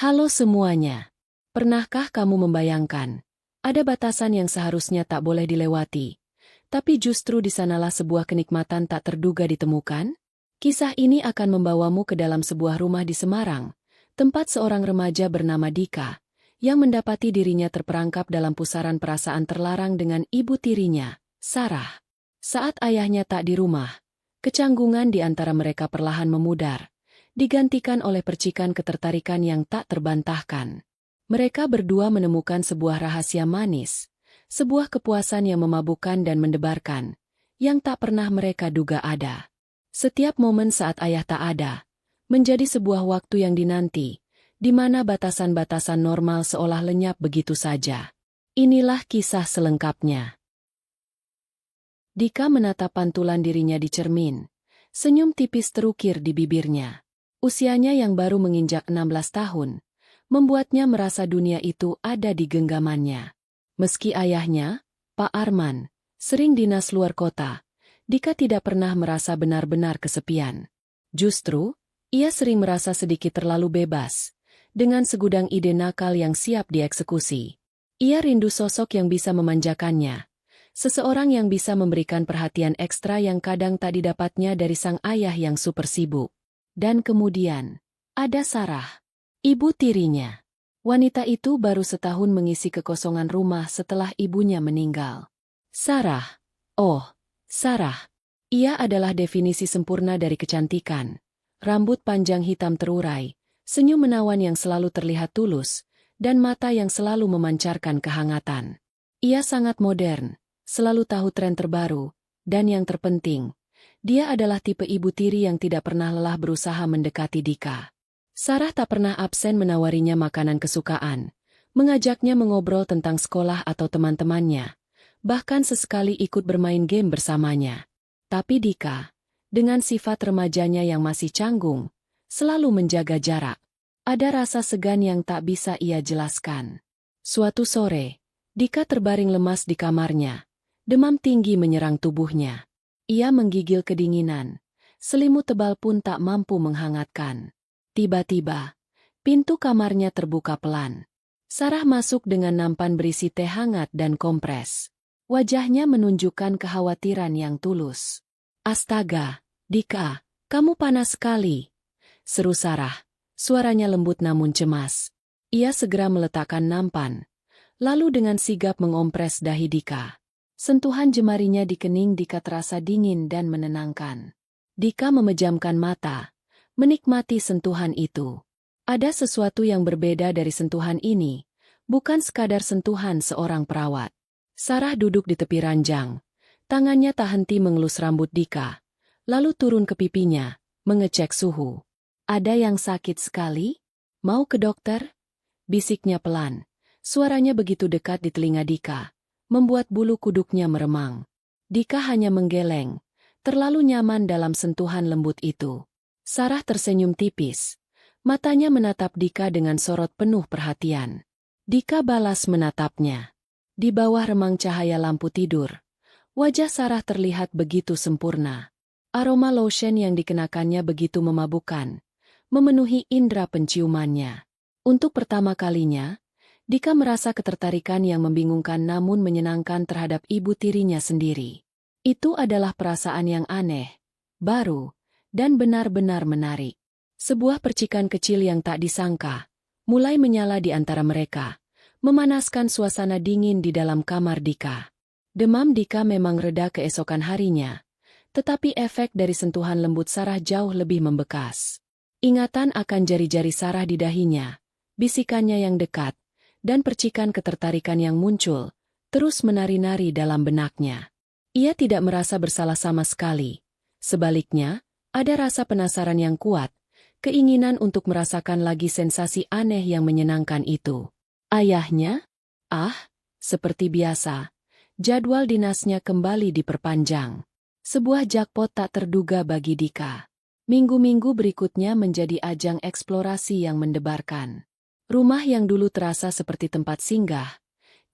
Halo semuanya. Pernahkah kamu membayangkan, ada batasan yang seharusnya tak boleh dilewati, tapi justru di sanalah sebuah kenikmatan tak terduga ditemukan? Kisah ini akan membawamu ke dalam sebuah rumah di Semarang, tempat seorang remaja bernama Dika, yang mendapati dirinya terperangkap dalam pusaran perasaan terlarang dengan ibu tirinya, Sarah. Saat ayahnya tak di rumah, kecanggungan di antara mereka perlahan memudar, digantikan oleh percikan ketertarikan yang tak terbantahkan. Mereka berdua menemukan sebuah rahasia manis, sebuah kepuasan yang memabukkan dan mendebarkan, yang tak pernah mereka duga ada. Setiap momen saat ayah tak ada, menjadi sebuah waktu yang dinanti, di mana batasan-batasan normal seolah lenyap begitu saja. Inilah kisah selengkapnya. Dika menatap pantulan dirinya di cermin. Senyum tipis terukir di bibirnya. Usianya yang baru menginjak 16 tahun, membuatnya merasa dunia itu ada di genggamannya. Meski ayahnya, Pak Arman, sering dinas luar kota, Dika tidak pernah merasa benar-benar kesepian. Justru, ia sering merasa sedikit terlalu bebas, dengan segudang ide nakal yang siap dieksekusi. Ia rindu sosok yang bisa memanjakannya. Seseorang yang bisa memberikan perhatian ekstra yang kadang tak didapatnya dari sang ayah yang super sibuk. Dan kemudian, ada Sarah, ibu tirinya. Wanita itu baru setahun mengisi kekosongan rumah setelah ibunya meninggal. Sarah, oh, Sarah. Ia adalah definisi sempurna dari kecantikan. Rambut panjang hitam terurai, senyum menawan yang selalu terlihat tulus, dan mata yang selalu memancarkan kehangatan. Ia sangat modern, selalu tahu tren terbaru, dan yang terpenting, dia adalah tipe ibu tiri yang tidak pernah lelah berusaha mendekati Dika. Sarah tak pernah absen menawarinya makanan kesukaan, mengajaknya mengobrol tentang sekolah atau teman-temannya, bahkan sesekali ikut bermain game bersamanya. Tapi Dika, dengan sifat remajanya yang masih canggung, selalu menjaga jarak. Ada rasa segan yang tak bisa ia jelaskan. Suatu sore, Dika terbaring lemas di kamarnya. Demam tinggi menyerang tubuhnya. Ia menggigil kedinginan. Selimut tebal pun tak mampu menghangatkan. Tiba-tiba, pintu kamarnya terbuka pelan. Sarah masuk dengan nampan berisi teh hangat dan kompres. Wajahnya menunjukkan kekhawatiran yang tulus. "Astaga, Dika, kamu panas sekali," seru Sarah. Suaranya lembut namun cemas. Ia segera meletakkan nampan, lalu dengan sigap mengompres dahi Dika. Sentuhan jemarinya di kening Dika terasa dingin dan menenangkan. Dika memejamkan mata, menikmati sentuhan itu. Ada sesuatu yang berbeda dari sentuhan ini, bukan sekadar sentuhan seorang perawat. Sarah duduk di tepi ranjang, tangannya tak henti mengelus rambut Dika, lalu turun ke pipinya, mengecek suhu. "Ada yang sakit sekali? Mau ke dokter?" bisiknya pelan. Suaranya begitu dekat di telinga Dika, membuat bulu kuduknya meremang. Dika hanya menggeleng, terlalu nyaman dalam sentuhan lembut itu. Sarah tersenyum tipis. Matanya menatap Dika dengan sorot penuh perhatian. Dika balas menatapnya. Di bawah remang cahaya lampu tidur, wajah Sarah terlihat begitu sempurna. Aroma lotion yang dikenakannya begitu memabukkan, memenuhi indera penciumannya. Untuk pertama kalinya, Dika merasa ketertarikan yang membingungkan namun menyenangkan terhadap ibu tirinya sendiri. Itu adalah perasaan yang aneh, baru, dan benar-benar menarik. Sebuah percikan kecil yang tak disangka, mulai menyala di antara mereka, memanaskan suasana dingin di dalam kamar Dika. Demam Dika memang reda keesokan harinya, tetapi efek dari sentuhan lembut Sarah jauh lebih membekas. Ingatan akan jari-jari Sarah di dahinya, bisikannya yang dekat, dan percikan ketertarikan yang muncul, terus menari-nari dalam benaknya. Ia tidak merasa bersalah sama sekali. Sebaliknya, ada rasa penasaran yang kuat, keinginan untuk merasakan lagi sensasi aneh yang menyenangkan itu. Ayahnya? Seperti biasa, jadwal dinasnya kembali diperpanjang. Sebuah jackpot tak terduga bagi Dika. Minggu-minggu berikutnya menjadi ajang eksplorasi yang mendebarkan. Rumah yang dulu terasa seperti tempat singgah,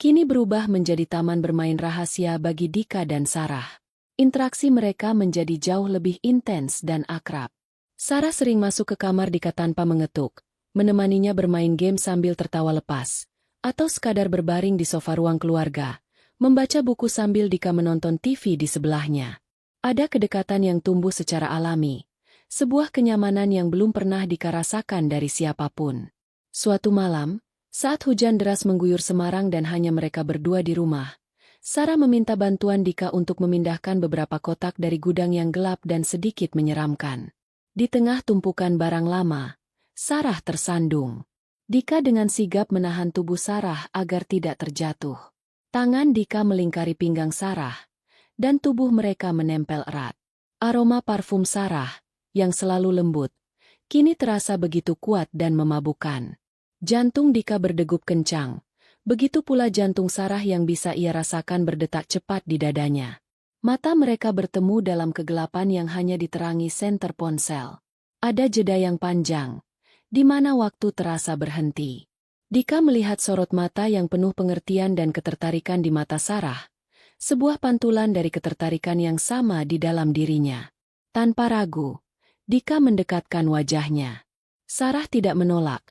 kini berubah menjadi taman bermain rahasia bagi Dika dan Sarah. Interaksi mereka menjadi jauh lebih intens dan akrab. Sarah sering masuk ke kamar Dika tanpa mengetuk, menemaninya bermain game sambil tertawa lepas, atau sekadar berbaring di sofa ruang keluarga, membaca buku sambil Dika menonton TV di sebelahnya. Ada kedekatan yang tumbuh secara alami, sebuah kenyamanan yang belum pernah Dika rasakan dari siapapun. Suatu malam, saat hujan deras mengguyur Semarang dan hanya mereka berdua di rumah, Sarah meminta bantuan Dika untuk memindahkan beberapa kotak dari gudang yang gelap dan sedikit menyeramkan. Di tengah tumpukan barang lama, Sarah tersandung. Dika dengan sigap menahan tubuh Sarah agar tidak terjatuh. Tangan Dika melingkari pinggang Sarah, dan tubuh mereka menempel erat. Aroma parfum Sarah, yang selalu lembut, kini terasa begitu kuat dan memabukkan. Jantung Dika berdegup kencang. Begitu pula jantung Sarah yang bisa ia rasakan berdetak cepat di dadanya. Mata mereka bertemu dalam kegelapan yang hanya diterangi senter ponsel. Ada jeda yang panjang, di mana waktu terasa berhenti. Dika melihat sorot mata yang penuh pengertian dan ketertarikan di mata Sarah, sebuah pantulan dari ketertarikan yang sama di dalam dirinya. Tanpa ragu, Dika mendekatkan wajahnya. Sarah tidak menolak,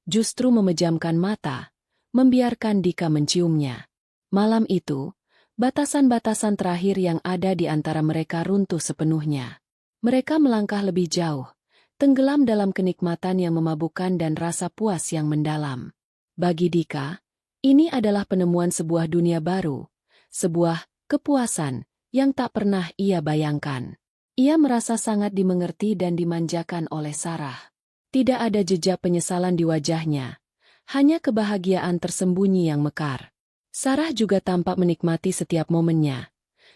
justru memejamkan mata, membiarkan Dika menciumnya. Malam itu, batasan-batasan terakhir yang ada di antara mereka runtuh sepenuhnya. Mereka melangkah lebih jauh, tenggelam dalam kenikmatan yang memabukkan dan rasa puas yang mendalam. Bagi Dika, ini adalah penemuan sebuah dunia baru, sebuah kepuasan yang tak pernah ia bayangkan. Ia merasa sangat dimengerti dan dimanjakan oleh Sarah. Tidak ada jejak penyesalan di wajahnya, hanya kebahagiaan tersembunyi yang mekar. Sarah juga tampak menikmati setiap momennya.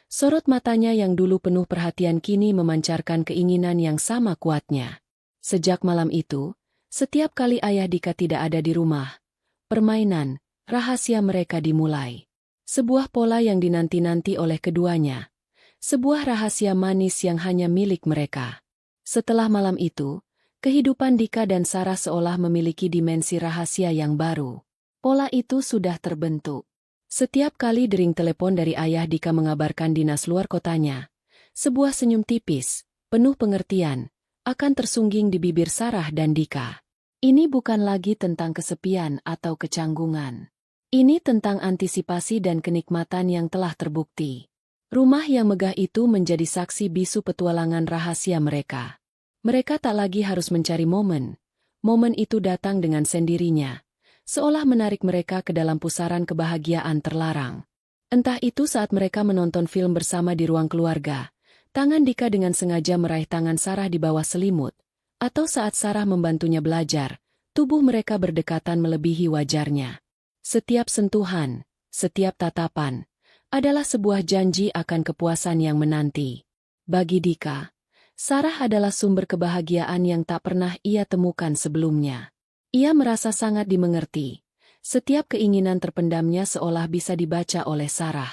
Sorot matanya yang dulu penuh perhatian kini memancarkan keinginan yang sama kuatnya. Sejak malam itu, setiap kali ayah Dika tidak ada di rumah, permainan, rahasia mereka dimulai. Sebuah pola yang dinanti-nanti oleh keduanya. Sebuah rahasia manis yang hanya milik mereka. Setelah malam itu, kehidupan Dika dan Sarah seolah memiliki dimensi rahasia yang baru. Pola itu sudah terbentuk. Setiap kali dering telepon dari ayah Dika mengabarkan dinas luar kotanya, sebuah senyum tipis, penuh pengertian, akan tersungging di bibir Sarah dan Dika. Ini bukan lagi tentang kesepian atau kecanggungan. Ini tentang antisipasi dan kenikmatan yang telah terbukti. Rumah yang megah itu menjadi saksi bisu petualangan rahasia mereka. Mereka tak lagi harus mencari momen. Momen itu datang dengan sendirinya, seolah menarik mereka ke dalam pusaran kebahagiaan terlarang. Entah itu saat mereka menonton film bersama di ruang keluarga, tangan Dika dengan sengaja meraih tangan Sarah di bawah selimut, atau saat Sarah membantunya belajar, tubuh mereka berdekatan melebihi wajarnya. Setiap sentuhan, setiap tatapan, adalah sebuah janji akan kepuasan yang menanti. Bagi Dika, Sarah adalah sumber kebahagiaan yang tak pernah ia temukan sebelumnya. Ia merasa sangat dimengerti. Setiap keinginan terpendamnya seolah bisa dibaca oleh Sarah.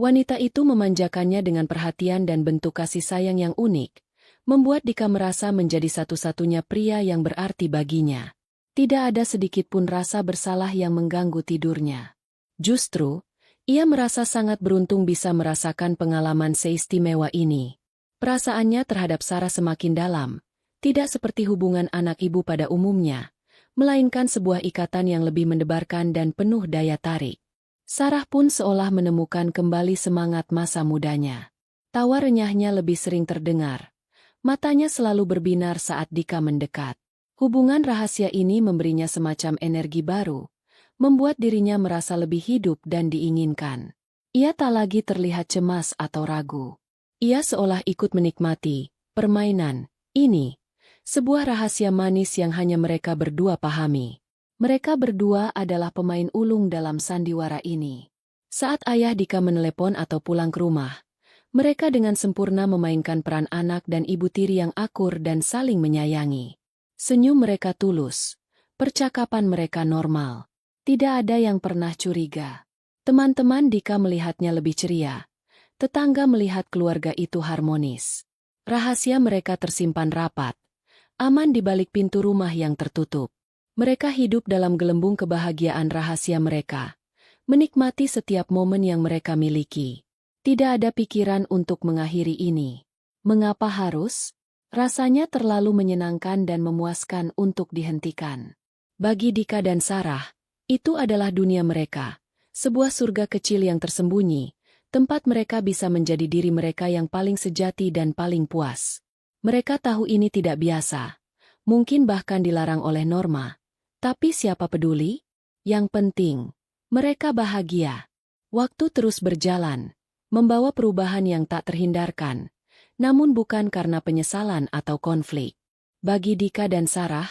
Wanita itu memanjakannya dengan perhatian dan bentuk kasih sayang yang unik, membuat Dika merasa menjadi satu-satunya pria yang berarti baginya. Tidak ada sedikit pun rasa bersalah yang mengganggu tidurnya. Justru, ia merasa sangat beruntung bisa merasakan pengalaman seistimewa ini. Perasaannya terhadap Sarah semakin dalam, tidak seperti hubungan anak ibu pada umumnya, melainkan sebuah ikatan yang lebih mendebarkan dan penuh daya tarik. Sarah pun seolah menemukan kembali semangat masa mudanya. Tawa renyahnya lebih sering terdengar. Matanya selalu berbinar saat Dika mendekat. Hubungan rahasia ini memberinya semacam energi baru, membuat dirinya merasa lebih hidup dan diinginkan. Ia tak lagi terlihat cemas atau ragu. Ia seolah ikut menikmati permainan ini, sebuah rahasia manis yang hanya mereka berdua pahami. Mereka berdua adalah pemain ulung dalam sandiwara ini. Saat ayah Dika menelepon atau pulang ke rumah, mereka dengan sempurna memainkan peran anak dan ibu tiri yang akur dan saling menyayangi. Senyum mereka tulus, percakapan mereka normal. Tidak ada yang pernah curiga. Teman-teman Dika melihatnya lebih ceria. Tetangga melihat keluarga itu harmonis. Rahasia mereka tersimpan rapat, aman di balik pintu rumah yang tertutup. Mereka hidup dalam gelembung kebahagiaan rahasia mereka, menikmati setiap momen yang mereka miliki. Tidak ada pikiran untuk mengakhiri ini. Mengapa harus? Rasanya terlalu menyenangkan dan memuaskan untuk dihentikan. Bagi Dika dan Sarah, itu adalah dunia mereka, sebuah surga kecil yang tersembunyi, tempat mereka bisa menjadi diri mereka yang paling sejati dan paling puas. Mereka tahu ini tidak biasa, mungkin bahkan dilarang oleh norma. Tapi siapa peduli? Yang penting, mereka bahagia. Waktu terus berjalan, membawa perubahan yang tak terhindarkan, namun bukan karena penyesalan atau konflik. Bagi Dika dan Sarah,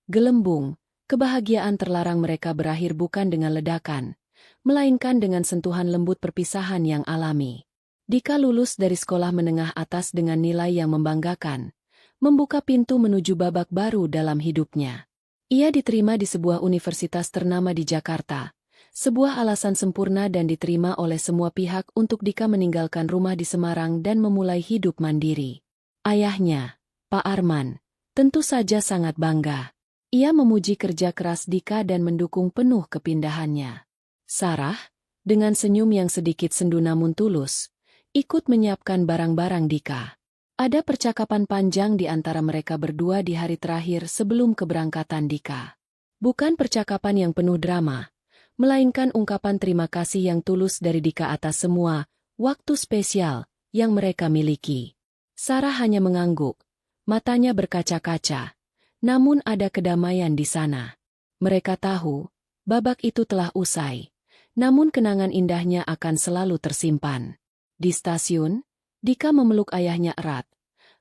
gelembung, kebahagiaan terlarang mereka berakhir bukan dengan ledakan, melainkan dengan sentuhan lembut perpisahan yang alami. Dika lulus dari sekolah menengah atas dengan nilai yang membanggakan, membuka pintu menuju babak baru dalam hidupnya. Ia diterima di sebuah universitas ternama di Jakarta, sebuah alasan sempurna dan diterima oleh semua pihak untuk Dika meninggalkan rumah di Semarang dan memulai hidup mandiri. Ayahnya, Pak Arman, tentu saja sangat bangga. Ia memuji kerja keras Dika dan mendukung penuh kepindahannya. Sarah, dengan senyum yang sedikit sendu namun tulus, ikut menyiapkan barang-barang Dika. Ada percakapan panjang di antara mereka berdua di hari terakhir sebelum keberangkatan Dika. Bukan percakapan yang penuh drama, melainkan ungkapan terima kasih yang tulus dari Dika atas semua waktu spesial yang mereka miliki. Sarah hanya mengangguk, matanya berkaca-kaca. Namun ada kedamaian di sana. Mereka tahu, babak itu telah usai. Namun kenangan indahnya akan selalu tersimpan. Di stasiun, Dika memeluk ayahnya erat.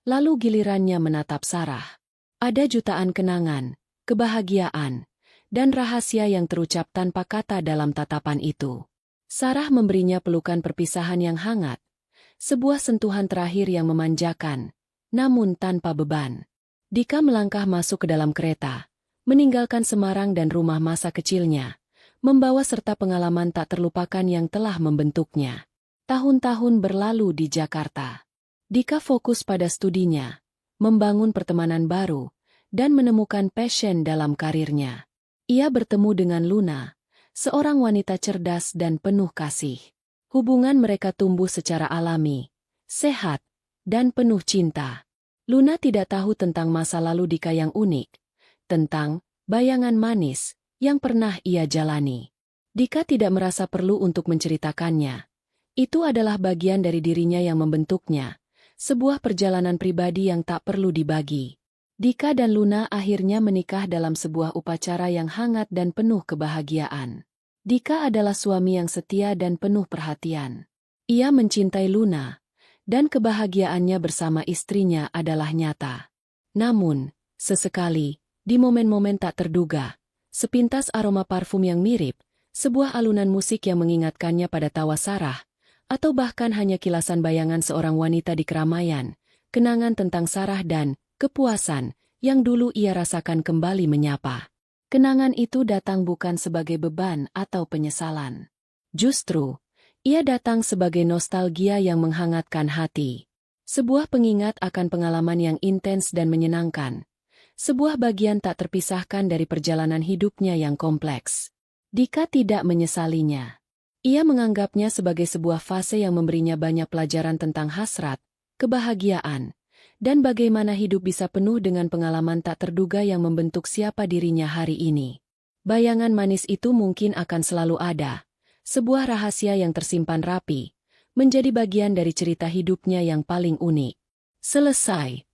Lalu gilirannya menatap Sarah. Ada jutaan kenangan, kebahagiaan, dan rahasia yang terucap tanpa kata dalam tatapan itu. Sarah memberinya pelukan perpisahan yang hangat. Sebuah sentuhan terakhir yang memanjakan, namun tanpa beban. Dika melangkah masuk ke dalam kereta, meninggalkan Semarang dan rumah masa kecilnya, membawa serta pengalaman tak terlupakan yang telah membentuknya. Tahun-tahun berlalu di Jakarta. Dika fokus pada studinya, membangun pertemanan baru, dan menemukan passion dalam karirnya. Ia bertemu dengan Luna, seorang wanita cerdas dan penuh kasih. Hubungan mereka tumbuh secara alami, sehat, dan penuh cinta. Luna tidak tahu tentang masa lalu Dika yang unik, tentang bayangan manis yang pernah ia jalani. Dika tidak merasa perlu untuk menceritakannya. Itu adalah bagian dari dirinya yang membentuknya, sebuah perjalanan pribadi yang tak perlu dibagi. Dika dan Luna akhirnya menikah dalam sebuah upacara yang hangat dan penuh kebahagiaan. Dika adalah suami yang setia dan penuh perhatian. Ia mencintai Luna, dan kebahagiaannya bersama istrinya adalah nyata. Namun, sesekali, di momen-momen tak terduga, sepintas aroma parfum yang mirip, sebuah alunan musik yang mengingatkannya pada tawa Sarah, atau bahkan hanya kilasan bayangan seorang wanita di keramaian, kenangan tentang Sarah dan kepuasan yang dulu ia rasakan kembali menyapa. Kenangan itu datang bukan sebagai beban atau penyesalan. Justru, ia datang sebagai nostalgia yang menghangatkan hati. Sebuah pengingat akan pengalaman yang intens dan menyenangkan. Sebuah bagian tak terpisahkan dari perjalanan hidupnya yang kompleks. Dika tidak menyesalinya. Ia menganggapnya sebagai sebuah fase yang memberinya banyak pelajaran tentang hasrat, kebahagiaan, dan bagaimana hidup bisa penuh dengan pengalaman tak terduga yang membentuk siapa dirinya hari ini. Bayangan manis itu mungkin akan selalu ada. Sebuah rahasia yang tersimpan rapi, menjadi bagian dari cerita hidupnya yang paling unik. Selesai.